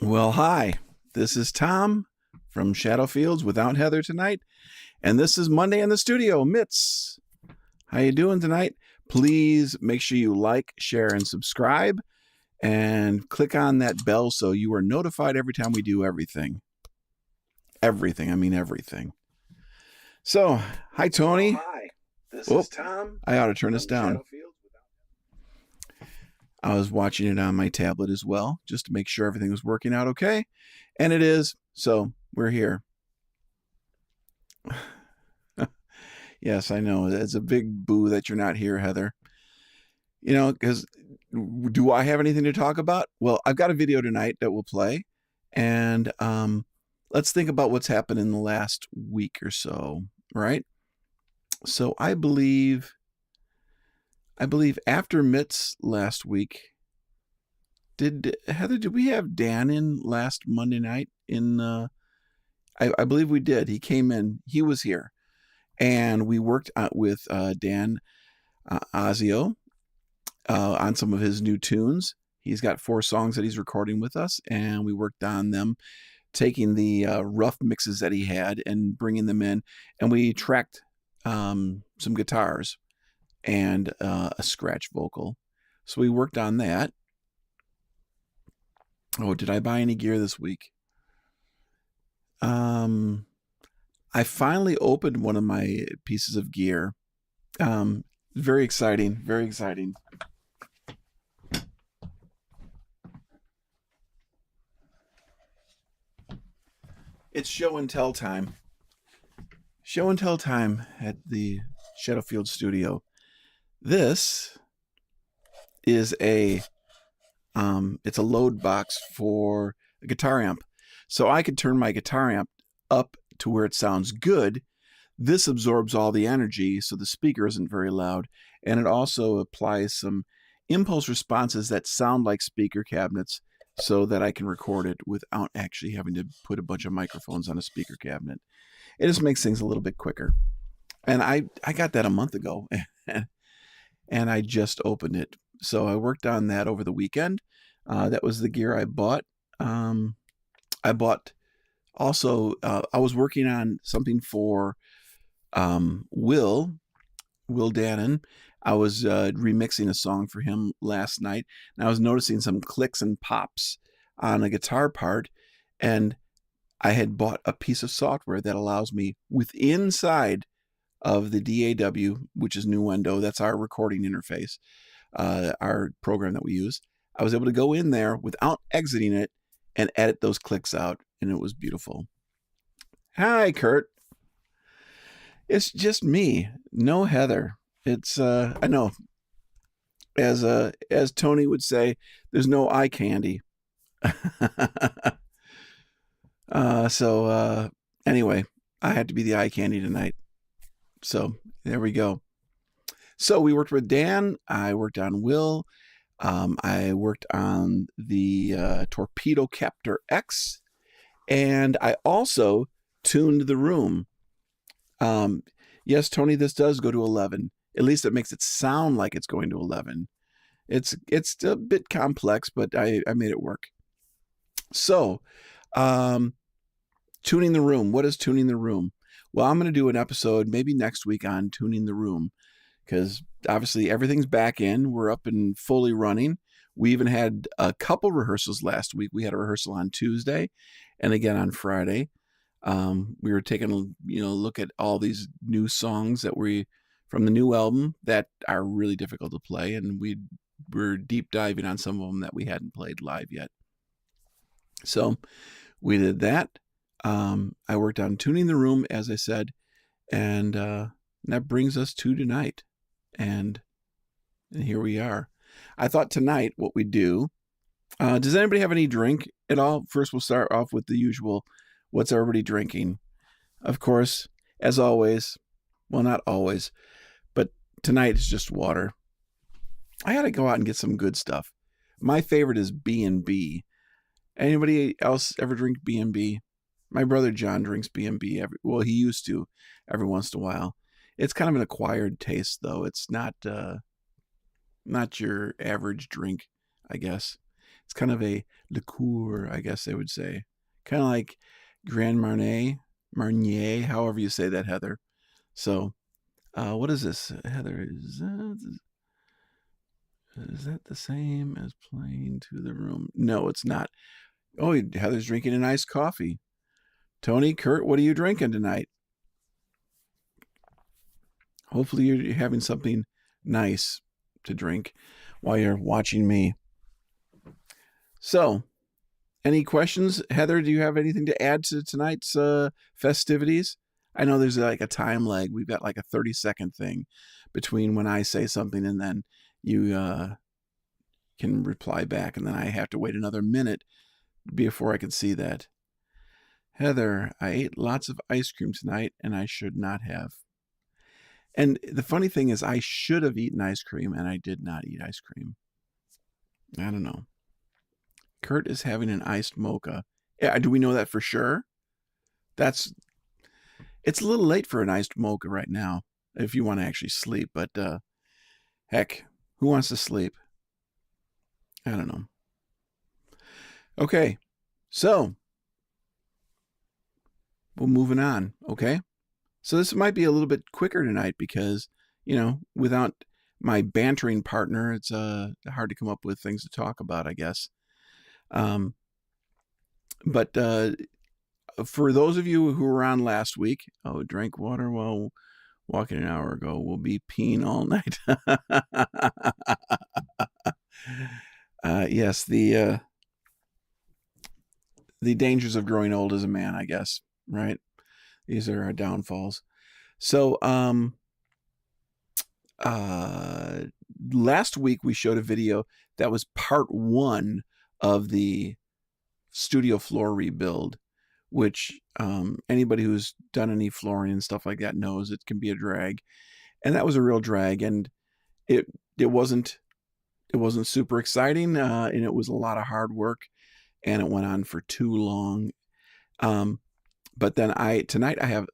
Well, hi. This is Tom from Shadowfields without Heather tonight, and this is Monday in the studio. Mitz, how you doing tonight? Please make sure you like, share, and subscribe, and click on that bell so you are notified every time we do everything. Everything. I mean everything. So, hi Tony. Hi, this Oh, is Tom. I ought to turn this from down. Shadowfield. I was watching it on my tablet as well, just to make sure everything was working out okay, and it is. So we're here. Yes, I know. It's a big boo that you're not here, Heather. You know, because do I have anything to talk about? Well, I've got a video tonight that we'll play, and let's think about what's happened in the last week or so, right? So I believe after Mitts last week, did Heather? Did we have Dan in last Monday night? I believe we did. He came in. He was here, and we worked with Dan Azio on some of his new tunes. He's got 4 songs that he's recording with us, and we worked on them, taking the rough mixes that he had and bringing them in, and we tracked some guitars and a scratch vocal. So we worked on that. Oh, did I buy any gear this week? I finally opened one of my pieces of gear. Very exciting, very exciting. It's show and tell time. Show and tell time at the Shadowfield studio. This is it's a load box for a guitar amp. So I could turn my guitar amp up to where it sounds good. This absorbs all the energy, so the speaker isn't very loud. And it also applies some impulse responses that sound like speaker cabinets so that I can record it without actually having to put a bunch of microphones on a speaker cabinet. It just makes things a little bit quicker. And I got that a month ago, and I just opened it. So I worked on that over the weekend. That was the gear I bought. I bought also, I was working on something for Will Dannon. I was remixing a song for him last night, and I was noticing some clicks and pops on a guitar part, and I had bought a piece of software that allows me inside of the DAW, which is Nuendo. That's our recording interface, our program that we use. I was able to go in there without exiting it and edit those clicks out, and it was beautiful. Hi, Kurt. It's just me, no Heather. It's I know, as Tony would say, there's no eye candy. So anyway, I had to be the eye candy tonight. So there we go. So we worked with Dan. I worked on Will. I worked on the Torpedo Captor X, and I also tuned the room. Yes, Tony, this does go to 11. At least it makes it sound like it's going to 11. It's a bit complex, but I made it work. So, tuning the room. What is tuning the room? Well, I'm going to do an episode maybe next week on tuning the room, because obviously everything's back in. We're up and fully running. We even had a couple rehearsals last week. We had a rehearsal on Tuesday and again on Friday. We were taking a look at all these new songs that from the new album that are really difficult to play, and we're deep diving on some of them that we hadn't played live yet. So we did that. I worked on tuning the room, as I said, and that brings us to tonight. And here we are. I thought tonight what we do. Does anybody have any drink at all? First, we'll start off with the usual. What's everybody drinking? Of course, as always. Well, not always, but tonight is just water. I got to go out and get some good stuff. My favorite is B&B. Anybody else ever drink B&B? My brother John drinks B&B. Well, he used to every once in a while. It's kind of an acquired taste, though. It's not your average drink, I guess. It's kind of a liqueur, I guess they would say. Kind of like Grand Marnier, however you say that, Heather. So, what is this, Heather? Is that the same as playing to the room? No, it's not. Oh, Heather's drinking an iced coffee. Tony, Kurt, what are you drinking tonight? Hopefully you're having something nice to drink while you're watching me. So, any questions? Heather, do you have anything to add to tonight's festivities? I know there's like a time lag. We've got like a 30-second thing between when I say something and then you can reply back, and then I have to wait another minute before I can see that. Heather, I ate lots of ice cream tonight, and I should not have. And the funny thing is, I should have eaten ice cream, and I did not eat ice cream. I don't know. Kurt is having an iced mocha. Yeah, do we know that for sure? It's a little late for an iced mocha right now, if you want to actually sleep. But heck, who wants to sleep? I don't know. Okay, so we're moving on, okay? So this might be a little bit quicker tonight because, without my bantering partner, it's hard to come up with things to talk about, I guess. But for those of you who were on last week, drank water while walking an hour ago, we'll be peeing all night. Yes, the dangers of growing old as a man, I guess, right? These are our downfalls. So, last week we showed a video that was part 1 of the studio floor rebuild, which anybody who's done any flooring and stuff like that knows it can be a drag, and that was a real drag, and it wasn't super exciting, and it was a lot of hard work, and it went on for too long. But then tonight I have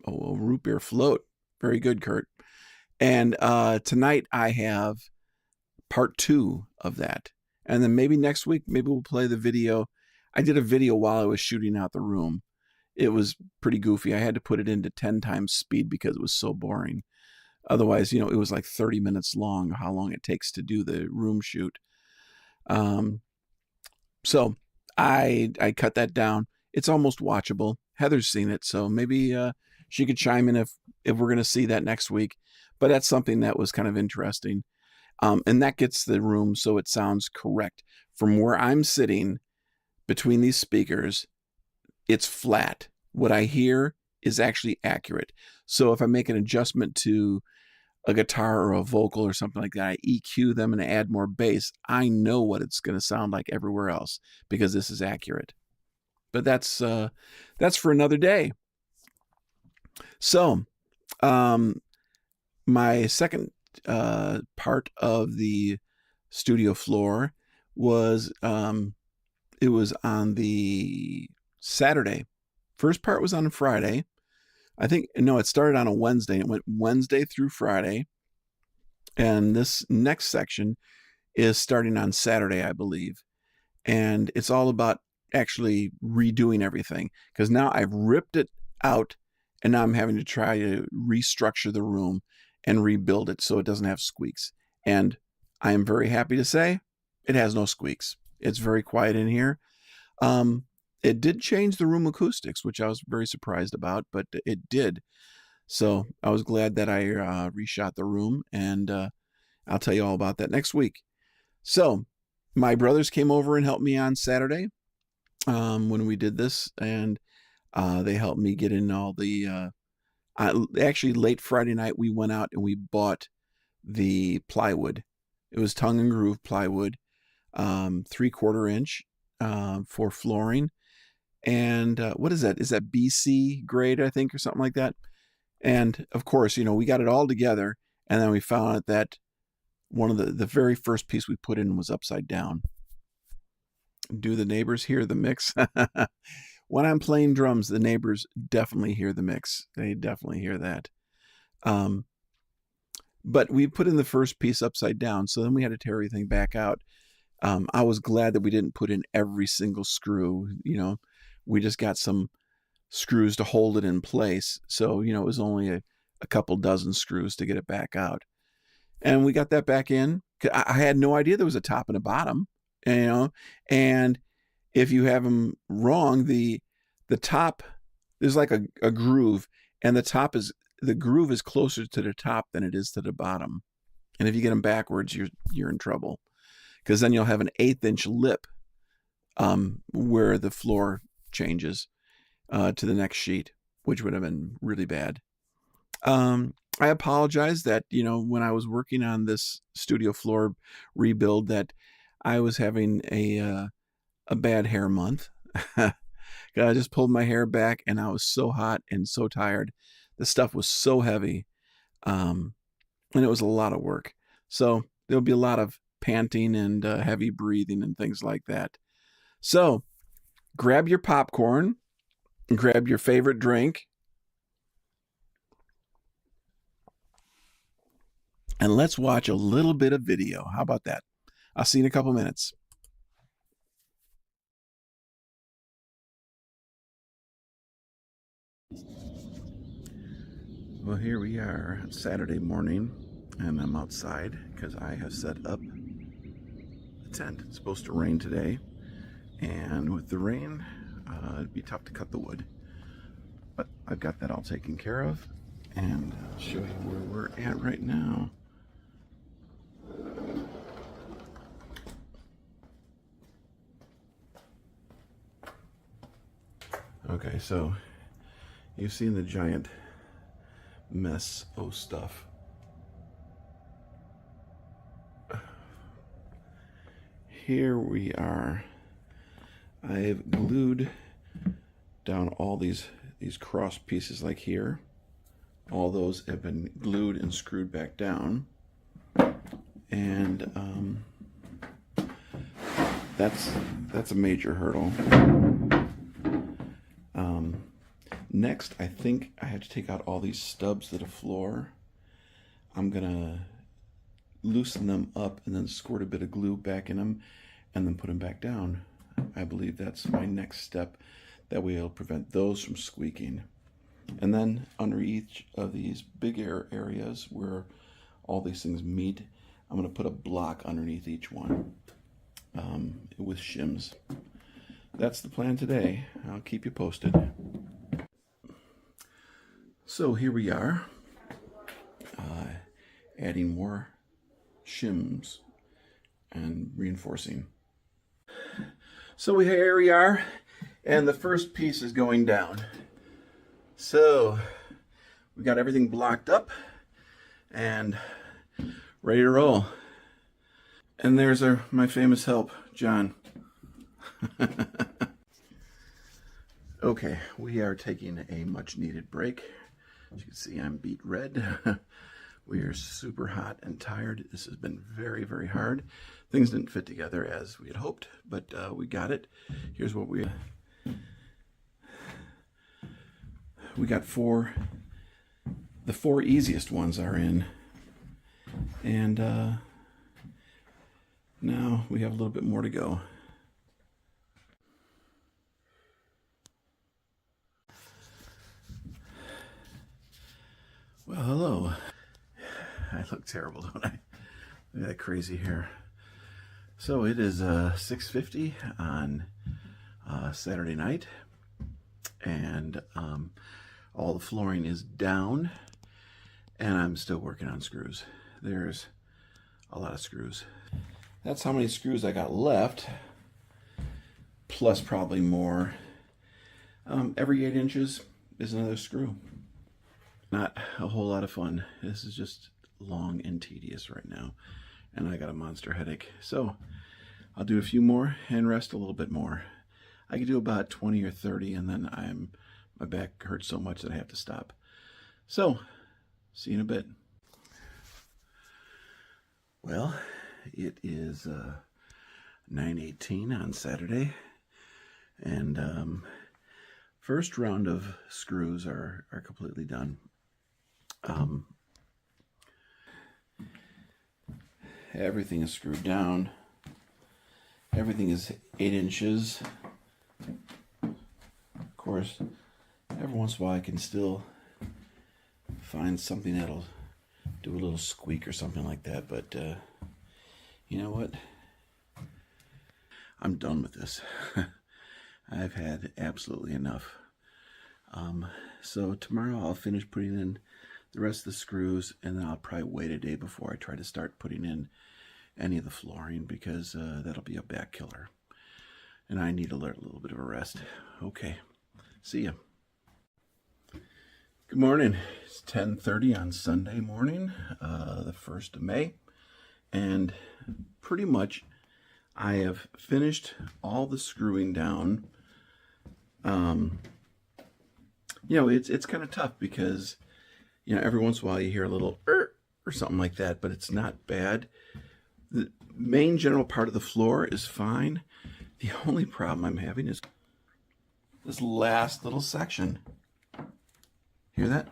a root beer float. Very good, Kurt. And tonight I have part 2 of that. And then maybe next week, maybe we'll play the video. I did a video while I was shooting out the room. It was pretty goofy. I had to put it into 10 times speed because it was so boring. Otherwise, it was like 30 minutes long, how long it takes to do the room shoot. So I cut that down. It's almost watchable. Heather's seen it, so maybe she could chime in if we're going to see that next week. But that's something that was kind of interesting. And that gets the room so it sounds correct. From where I'm sitting between these speakers, it's flat. What I hear is actually accurate. So if I make an adjustment to a guitar or a vocal or something like that, I EQ them and add more bass, I know what it's going to sound like everywhere else because this is accurate. But that's for another day. So, my second part of the studio floor was it was on the Saturday. First part was on Friday. It started on a Wednesday. It went Wednesday through Friday. And this next section is starting on Saturday, I believe. And it's all about actually redoing everything because now I've ripped it out and now I'm having to try to restructure the room and rebuild it so it doesn't have squeaks. And I am very happy to say it has no squeaks. It's very quiet in here. It did change the room acoustics, which I was very surprised about, but it did. So I was glad that I reshot the room, and I'll tell you all about that next week. So my brothers came over and helped me on Saturday when we did this, and they helped me get in all the actually late Friday night we went out and we bought the plywood. It was tongue and groove plywood, 3/4 inch for flooring. And what is that? Is that BC grade, I think, or something like that? And of course, we got it all together, and then we found out that one of the very first piece we put in was upside down. Do the neighbors hear the mix? When I'm playing drums, the neighbors definitely hear the mix. They definitely hear that. But we put in the first piece upside down, so then we had to tear everything back out. I was glad that we didn't put in every single screw. We just got some screws to hold it in place. So, it was only a couple dozen screws to get it back out. And we got that back in. I had no idea there was a top and a bottom, you know, and if you have them wrong, the top, there's like a groove, and the groove is closer to the top than it is to the bottom. And if you get them backwards, you're in trouble, because then you'll have an 1/8 inch lip where the floor changes to the next sheet, which would have been really bad. I apologize that, when I was working on this studio floor rebuild, that I was having a bad hair month. I just pulled my hair back, and I was so hot and so tired. The stuff was so heavy, and it was a lot of work. So there'll be a lot of panting and heavy breathing and things like that. So grab your popcorn, grab your favorite drink, and let's watch a little bit of video. How about that? I'll see you in a couple minutes. Well, here we are, Saturday morning, and I'm outside because I have set up the tent. It's supposed to rain today, and with the rain, it'd be tough to cut the wood. But I've got that all taken care of, and I'll show you where we're at right now. Okay, so you've seen the giant mess of stuff. Here we are. I've glued down all these cross pieces, like here. All those have been glued and screwed back down, and that's a major hurdle. Next, I think I have to take out all these stubs to the floor. I'm gonna loosen them up and then squirt a bit of glue back in them and then put them back down. I believe that's my next step. That way it'll prevent those from squeaking. And then under each of these big areas where all these things meet, I'm gonna put a block underneath each one with shims. That's the plan today. I'll keep you posted. So here we are, adding more shims and reinforcing. So here we are, and the first piece is going down. So we got everything blocked up and ready to roll. And there's my famous help, John. Okay, we are taking a much needed break. As you can see, I'm beet red. We are super hot and tired. This has been very, very hard. Things didn't fit together as we had hoped, but we got it. Here's what we got. The four easiest ones are in, and now we have a little bit more to go. Well, hello. I look terrible, don't I? Look at that crazy hair. So it is 6:50 on Saturday night, and all the flooring is down, and I'm still working on screws. There's a lot of screws. That's how many screws I got left, plus probably more. Every 8 inches is another screw. Not a whole lot of fun. This is just long and tedious right now, and I got a monster headache. So I'll do a few more and rest a little bit more. I could do about 20 or 30, and then my back hurts so much that I have to stop. So see you in a bit. Well, it is 9:18 on Saturday, and first round of screws are completely done. Everything is screwed down. Everything is 8 inches. Of course, every once in a while I can still find something that'll do a little squeak or something like that, but you know what? I'm done with this. I've had absolutely enough. So tomorrow I'll finish putting in the rest of the screws, and then I'll probably wait a day before I try to start putting in any of the flooring, because that'll be a back killer. And I need a little bit of a rest. Okay, see ya. Good morning. It's 10:30 on Sunday morning, the 1st of May. And pretty much I have finished all the screwing down. It's kind of tough because, every once in a while you hear a little or something like that, but it's not bad. The main general part of the floor is fine. The only problem I'm having is this last little section. Hear that?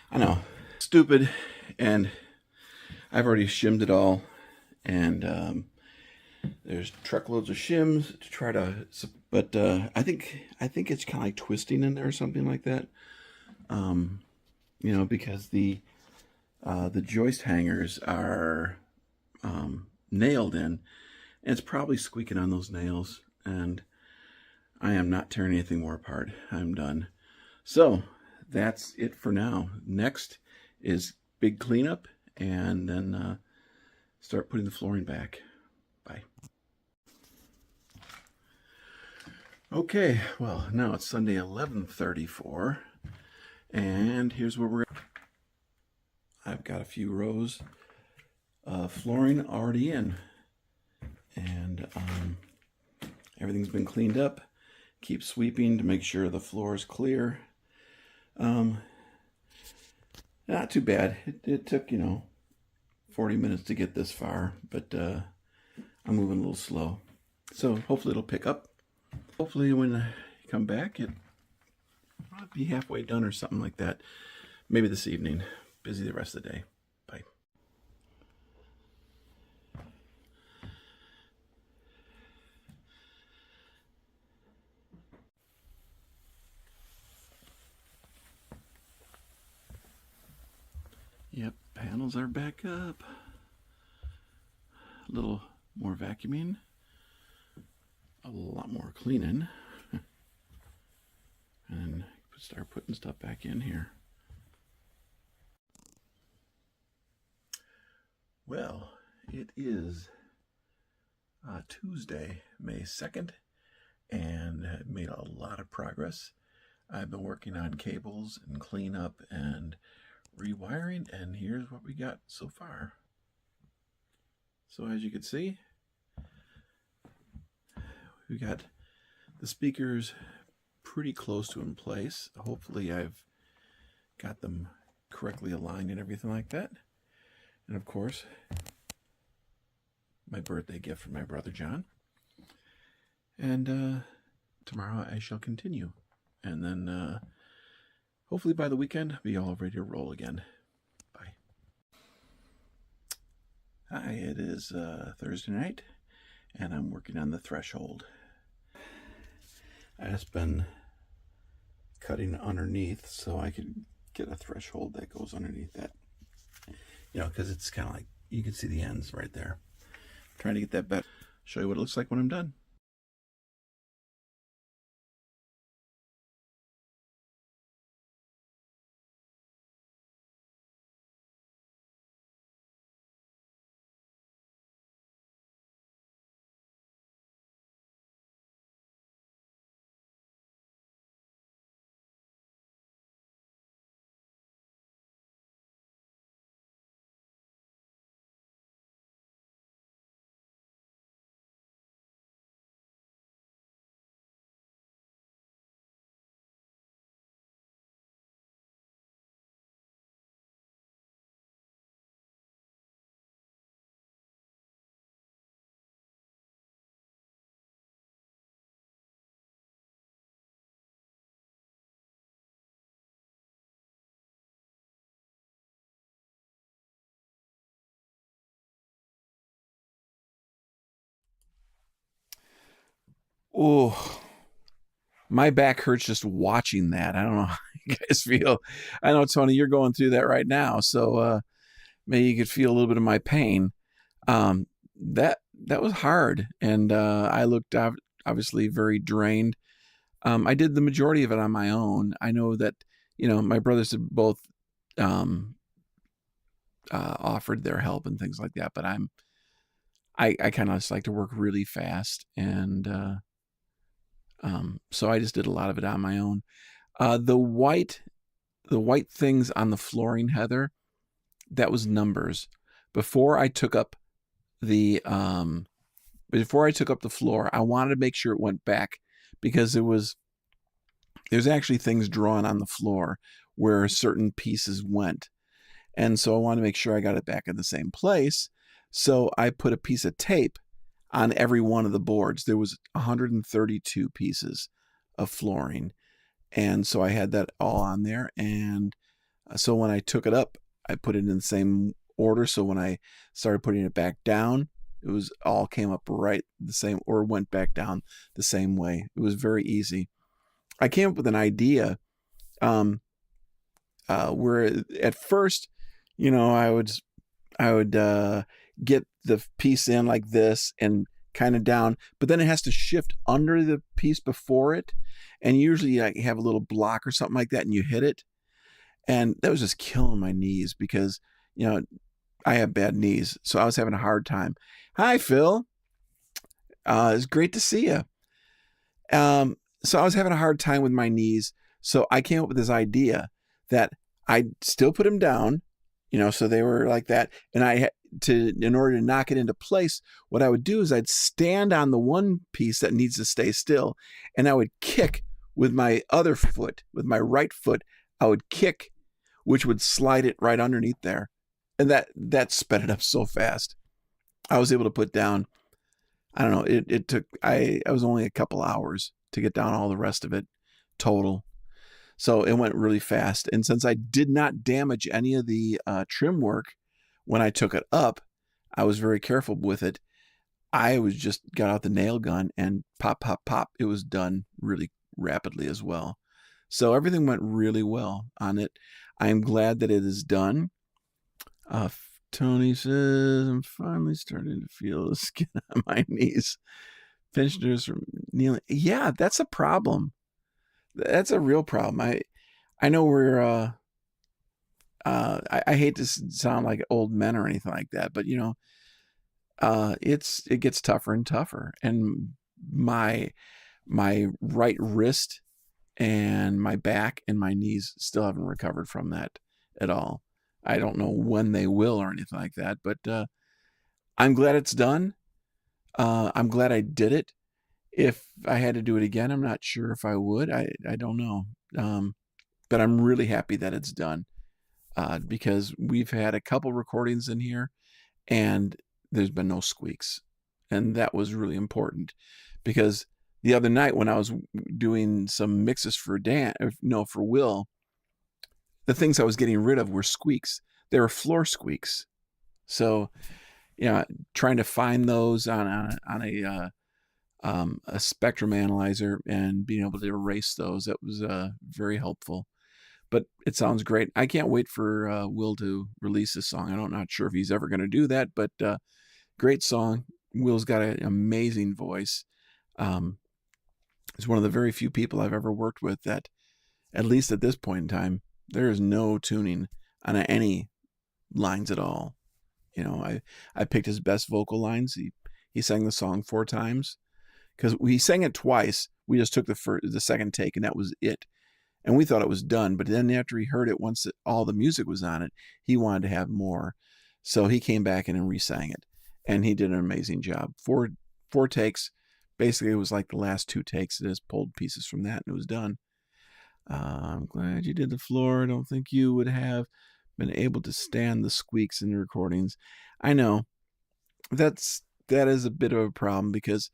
I know, stupid, and I've already shimmed it all, and there's truckloads of shims to try to, but I think it's kind of like twisting in there or something like that. Because the joist hangers are nailed in, and it's probably squeaking on those nails, and I am not tearing anything more apart. I'm done. So that's it for now. Next is big cleanup, and then start putting the flooring back. Bye. Okay, well, now it's Sunday 11:34, and here's where we're. I've got a few rows of flooring already in, and everything's been cleaned up. Keep sweeping to make sure the floor is clear. Not too bad. It took 40 minutes to get this far, but I'm moving a little slow, so hopefully it'll pick up. Hopefully when I come back it'll be halfway done or something like that. Maybe this evening. Busy the rest of the day. Bye. Yep, panels are back up. A little more vacuuming. A lot more cleaning. And start putting stuff back in here. Well, it is Tuesday, May 2nd, and I've made a lot of progress. I've been working on cables and cleanup and rewiring, and here's what we got so far. So as you can see, we got the speakers pretty close to in place. Hopefully I've got them correctly aligned and everything like that. And of course, my birthday gift from my brother John. And tomorrow I shall continue. And then hopefully by the weekend, be all ready to roll again. Bye. Hi, it is Thursday night, and I'm working on the threshold. I've just been cutting underneath so I could get a threshold that goes underneath that. Because it's kind of like, you can see the ends right there. I'm trying to get that better. Show you what it looks like when I'm done. Oh, my back hurts just watching that. I don't know how you guys feel. I know, Tony, you're going through that right now, so maybe you could feel a little bit of my pain. Um, that was hard, and I looked obviously very drained. I did the majority of it on my own. I know that my brothers had both um, offered their help and things like that, but I kind of just like to work really fast, and so I just did a lot of it on my own. The white things on the flooring, Heather, that was numbers. Before I took up the floor, I wanted to make sure it went back because there's actually things drawn on the floor where certain pieces went. And so I wanted to make sure I got it back in the same place. So I put a piece of tape on every one of the boards. There was 132 pieces of flooring. And so I had that all on there. And so when I took it up, I put it in the same order. So when I started putting it back down, it was all came up right the same, or went back down the same way. It was very easy. I came up with an idea where at first, I would get the piece in like this and kind of down, but then it has to shift under the piece before it. And usually you have a little block or something like that and you hit it. And that was just killing my knees because, I have bad knees. So I was having a hard time. Hi, Phil. It's great to see you. So I was having a hard time with my knees. So I came up with this idea that I'd still put them down, so they were like that. And in order to knock it into place, what I would do is I'd stand on the one piece that needs to stay still, and I would kick with my other foot, with my right foot. I would kick, which would slide it right underneath there. And that sped it up so fast. I was able to put down, I don't know, it took, I was only a couple hours to get down all the rest of it total. So it went really fast. And since I did not damage any of the trim work when I took it up, I was very careful with it. I got out the nail gun and pop, pop, pop. It was done really rapidly as well. So everything went really well on it. I am glad that it is done. Tony says, I'm finally starting to feel the skin on my knees. Pensioners from kneeling. Yeah, that's a problem. That's a real problem. I know we're I hate to sound like old men or anything like that, but it gets tougher and tougher. And my right wrist and my back and my knees still haven't recovered from that at all. I don't know when they will or anything like that, but I'm glad it's done. I'm glad I did it. If I had to do it again, I'm not sure if I would. I don't know. But I'm really happy that it's done because we've had a couple recordings in here and there's been no squeaks. And that was really important because the other night when I was doing some mixes for Will, the things I was getting rid of were squeaks. They were floor squeaks. So, trying to find those on a spectrum analyzer and being able to erase those, that was very helpful. But it sounds great. I can't wait for Will to release this song. I'm not sure if he's ever going to do that, but great song. Will's got an amazing voice. He's one of the very few people I've ever worked with that, at least at this point in time, there is no tuning on any lines at all. I picked his best vocal lines. He sang the song 4 times because he sang it twice. We just took the second take and that was it. And we thought it was done. But then after he heard it, once all the music was on it, he wanted to have more. So he came back in and re-sang it. And he did an amazing job. Four takes. Basically, it was like the last 2 takes. It just pulled pieces from that and it was done. I'm glad you did the floor. I don't think you would have been able to stand the squeaks in the recordings. I know that is a bit of a problem because,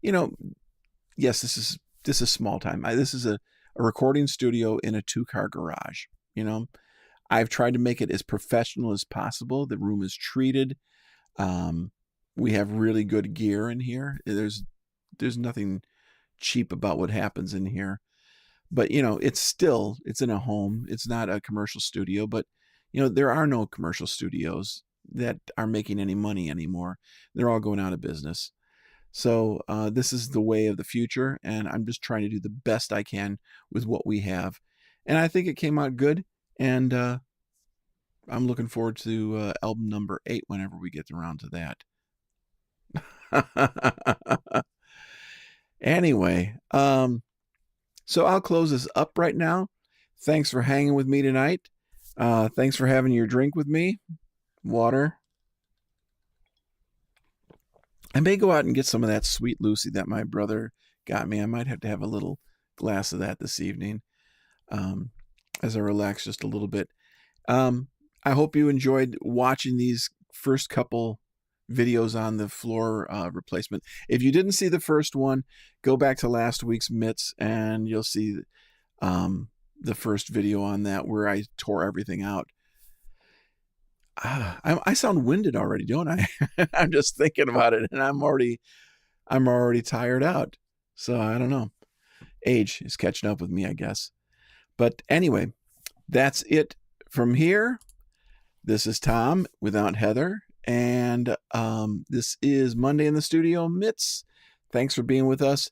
yes, this is small time. This is a recording studio in a 2-car garage. I've tried to make it as professional as possible. The room is treated. We have really good gear in here. There's nothing cheap about what happens in here. But, you know, it's in a home. It's not a commercial studio, but, you know, there are no commercial studios that are making any money anymore. They're all going out of business. So, this is the way of the future, and I'm just trying to do the best I can with what we have. And I think it came out good, and, I'm looking forward to, album number 8 whenever we get around to that. Anyway, so I'll close this up right now. Thanks for hanging with me tonight. Thanks for having your drink with me. Water. I may go out and get some of that Sweet Lucy that my brother got me. I might have to have a little glass of that this evening, as I relax just a little bit. I hope you enjoyed watching these first couple videos on the floor replacement. If you didn't see the first one, go back to last week's mitts and you'll see the first video on that where I tore everything out. I sound winded already, don't I? I'm just thinking about it, and I'm already tired out. So I don't know. Age is catching up with me, I guess. But anyway, that's it from here. This is Tom with Aunt Heather, and this is Monday in the Studio Mitts. Thanks for being with us.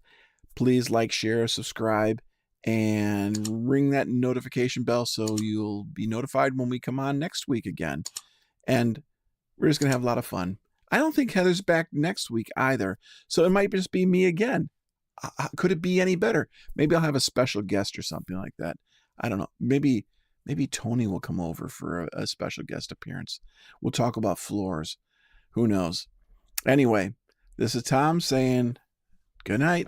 Please like, share, subscribe, and ring that notification bell so you'll be notified when we come on next week again. And we're just going to have a lot of fun. I don't think Heather's back next week either, so it might just be me again. Could it be any better? Maybe I'll have a special guest or something like that. I don't know. Maybe Tony will come over for a special guest appearance. We'll talk about floors. Who knows? Anyway, this is Tom saying good night.